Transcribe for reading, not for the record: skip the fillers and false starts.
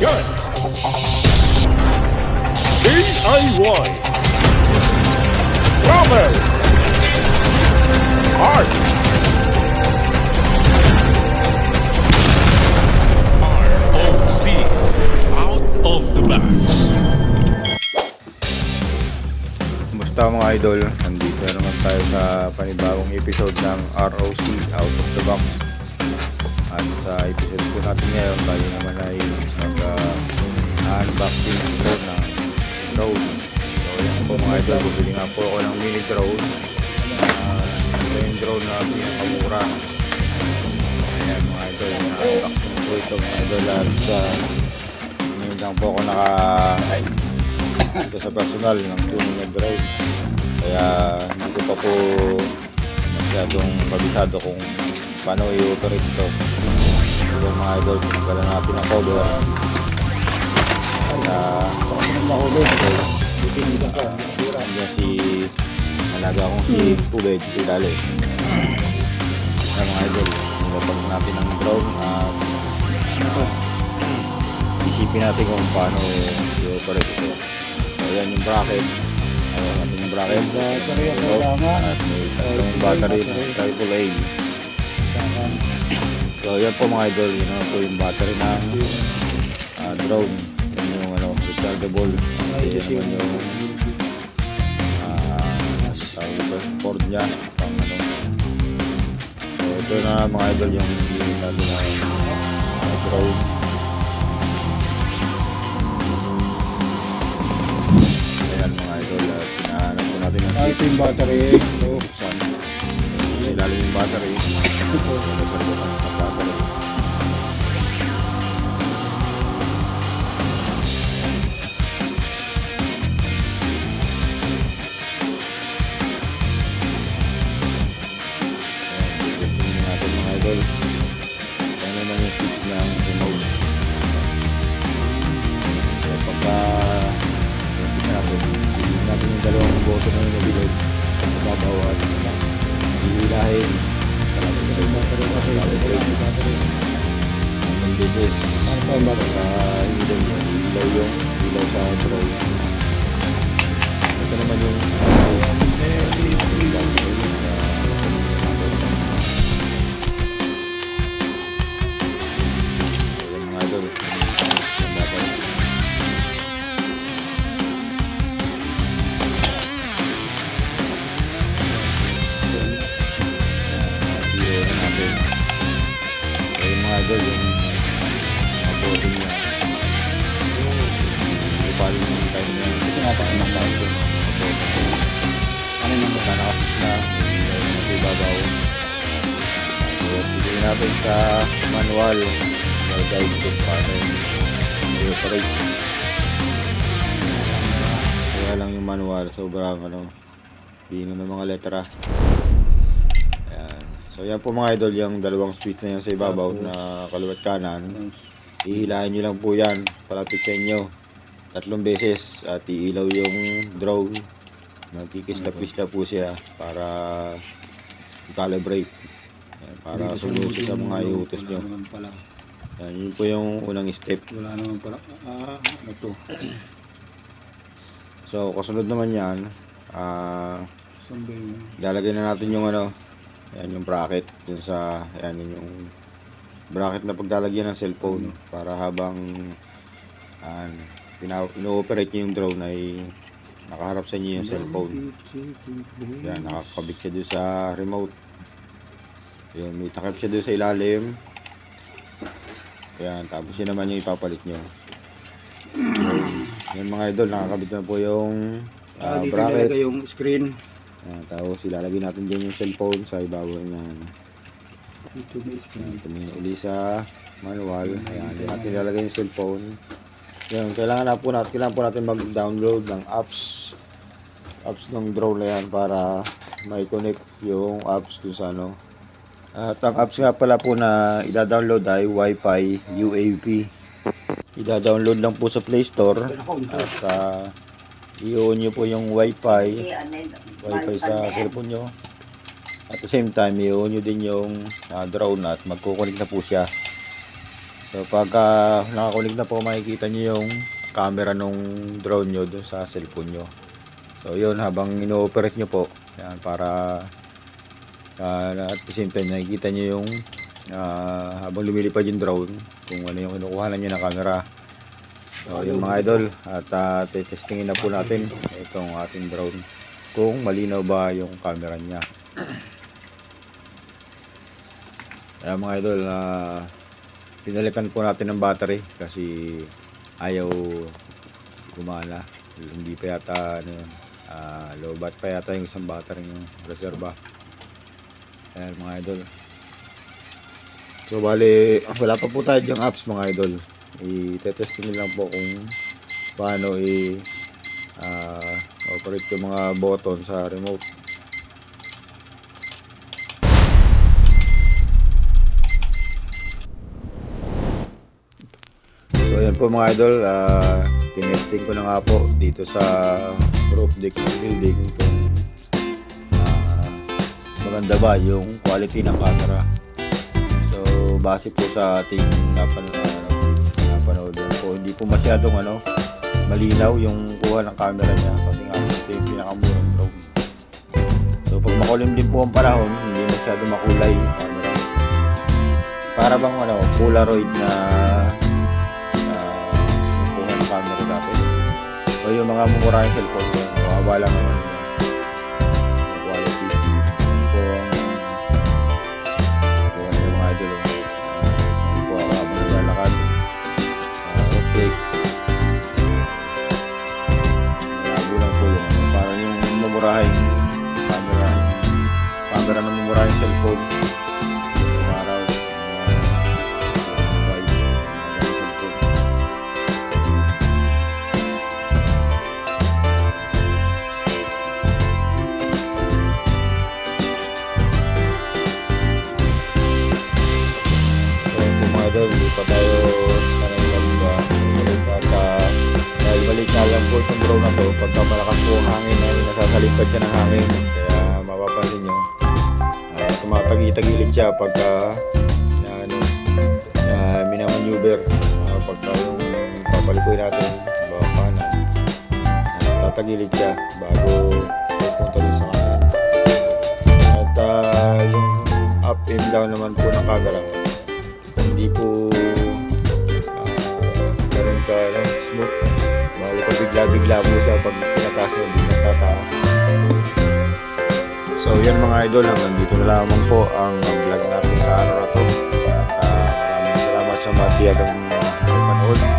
Yan! DIY! Promise! Art! ROC Out of the Box. Kumusta mga idol? Nandito naman tayo sa panibagong episode ng ROC Out of the Box. At sa episode po natin ngayon, tayo naman ay mag-unboxing po ng drone. So yan po mga idol, bumili nga po ako ng mini drone. Ito yung drone na pinakamura. Ayan mga idol, na-unboxing po ito mga idol. At ngayon lang po ako ito sa personal ng tuning na drone. Kaya hindi ko pa po masyadong kabisado kung paano i-operate ito. So mga idol, pinagkala natin ang cover. Kaya mahulog hanggang si malaga kong si Ubed, si Dali. Kaya mga idol, pinagpag natin ang drone at isipin natin kung paano i-operate ito. So yan yung bracket. Ayan natin yung bracket. Battery ang kailangan. At may tatlong battery ng AAA. So yan po mga idol, yun po yung battery ng drone. Yan yung rechargeable. Yan naman yung cord nya pang So ito na mga idol yung unit natin ng drone. Ayan mga idol, pinahanap po natin ang Ito yung battery. Ito. saan ilalim yung battery. Battery. Testing natin mga idol. Ito naman yung switch ng remote. So pagka umpisa natin, piliin natin yung dalawang button na yung nabilog. Babaw at hihilahin. Ito yung battery kasi. Ang beses Ano pa yung battery? ilaw sa drone. Ito naman yung mga idol. Mga idol yung mabutin niya ipalin yung time niya ito napakamang tao ito ano yung nakakasip na may babaw. So bigyan natin sa manual na guide kung paano i-operate. Kaya lang yung manual sobrang dino ng mga letra. So yan po mga idol, yung dalawang switch na yan sa ibabaw na kaliwat kanan. Ihilahin nyo lang po yan, palapit sa inyo 3 beses at iilaw yung drone. Magkikisla-pisla po siya para i-calibrate, para sumunod sa mga iutos nyo. Yan, yun po yung unang step. Wala naman pala. Ito. So kasunod naman yan, Sambay. ilalagay na natin yung yan yung bracket dun sa yan yung bracket na paglalagyan ng cellphone para habang ino-operate niyo yung drone ay nakaharap sa inyo yung cellphone. Yan, nakakabit siya dun sa remote. Yun, may takip siya dun sa ilalim. Yan, tapos yun naman yung ipapalit nyo. Yan mga idol, nakakabit na po yung Dito bracket. nilagay yung screen. Tapos ilalagay natin dyan yung cellphone sa ibabaw niya. Ito may screen. Tumingin uli sa manual. Ayan, dyan natin ilalagay yung cellphone. Yan, kailangan po natin mag-download ng apps ng drone na yan para may connect yung apps dun sa At ang apps nga pala po na ida-download ay Wi-Fi UAV. Ida-download lang po sa Play Store at i-on nyo po yung Wi-Fi sa cellphone nyo. At the same time, i-on nyo din yung drone at magkukunik na po siya. So pagka nakakulig na po, makikita nyo yung camera nung drone nyo dun sa cellphone nyo. So yun, habang ino-operate nyo po, yan, para at the same time nakikita nyo yung habang lumilipad yung drone kung ano yung kinukuhanan nyo na camera. So yung mga idol, at testingin na po natin itong ating drone kung malinaw ba yung camera nya. Kaya mga idol, pinalikan po natin ng battery kasi ayaw gumana. Hindi pa yata ano yun, low bat pa yata yung isang battery yung reserva. Ayan mga idol. So bali, wala pa po tayo dyang apps mga idol. I-testing lang po kung paano operate yung mga button sa remote. So ayan po mga idol, tinesting ko na nga po dito sa roof deck ng building kung maganda ba yung quality ng camera. So base po sa ating napanood po, hindi po masyadong malinaw yung kuha ng camera niya kasi nga ito yung pinakamurang drone. So pag makulim din po ang panahon, hindi masyadong makulay yung camera. Para bang Polaroid na kuha ng camera natin. So yung mga mumurahing cellphone, mababa lang naman yung quality. So yung mga idol po ako habang naglalakad, okay, labo lang po yung parang yung mumurahing camera ng mumurahing cellphone. Yung araw, hindi pa tayo sanay balik at dahil balik na lang po itong drone na to, pagka malakas po ang hangin ay nasasalipad siya ng hangin, kaya mapapansin nyo tumatagi-tagilid siya pagka minamaneuver, pagka yung papalikoy natin baka kanan, tatagilid siya bago pupunta rin sa kanan. At yung up and down naman po ng camera, hindi po ganun ka smooth. Bali pa bigla-bigla po siya pag pinataas mo, hindi natataas. So yan mga idol, hanggang dito na lamang po ang vlog natin sa araw na to. At maraming salamat sa mga tiyagang panood.